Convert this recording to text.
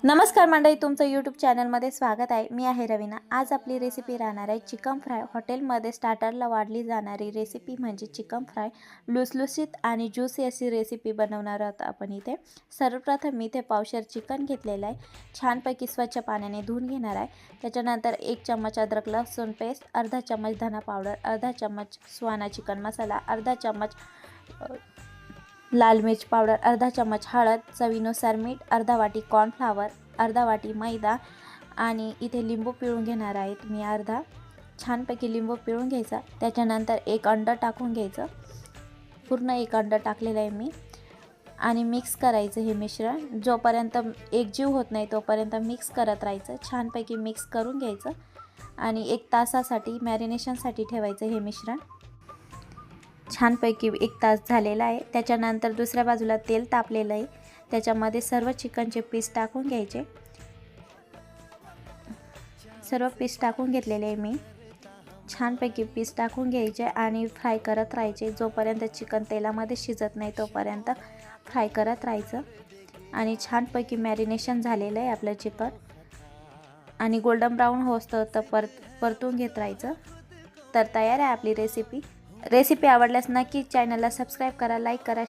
नमस्कार मंडळी, तुमचं यूट्यूब चॅनलमध्ये स्वागत आहे। मी आहे रवीना। आज आपली रेसिपी राहणार आहे चिकन फ्राय। हॉटेलमध्ये स्टार्टरला वाढली जाणारी रेसिपी म्हणजे चिकन फ्राय। लुसलुसीत आणि ज्युसी अशी रेसिपी बनवणार आहोत आपण इथे। सर्वप्रथम मी इथे पावशेर चिकन घेतलेलं आहे, छानपैकी स्वच्छ पाण्याने धुवून घेणार आहे। त्याच्यानंतर 1 चम्मच अद्रक लसूण पेस्ट, अर्धा चम्मच धना पावडर, अर्धा चम्मच सुहाना चिकन मसाला, अर्धा चम्मच लाल मिर्च पावडर, अर्धा चम्मच हळद, चवीनुसार मीठ, अर्धा वाटी कॉर्नफ्लॉवर, अर्धा वाटी मैदा आणि इथे लिंबू पिळून घेणार आहेत मी अर्धा। छानपैकी लिंबू पिळून घ्यायचा। त्याच्यानंतर 1 अंड टाकून घ्यायचं। पूर्ण 1 अंड टाकलेलं आहे मी आणि मिक्स करायचं हे मिश्रण। जोपर्यंत एकजीव होत नाही तोपर्यंत मिक्स करत राहायचं। छानपैकी मिक्स करून घ्यायचं आणि 1 तासासाठी मॅरिनेशनसाठी ठेवायचं हे मिश्रण। छानपैकी 1 तास झालेला आहे। त्याच्यानंतर दुसऱ्या बाजूला तेल तापलेलं आहे, त्याच्यामध्ये सर्व चिकनचे पीस टाकून घ्यायचे। सर्व पीस टाकून घेतलेले आहे मी। छानपैकी पीस टाकून घ्यायचे आणि फ्राय करत राहायचे। जोपर्यंत चिकन तेलामध्ये शिजत नाही तोपर्यंत फ्राय करत राहायचं आणि छानपैकी मॅरिनेशन झालेलं आहे आपलं चिकन आणि गोल्डन ब्राऊन होतं परतून घेत राहायचं। तर तयार आहे आपली रेसिपी। रेसिपी आवडल्यास नक्की चॅनलला सबस्क्राईब करा, लाईक करा,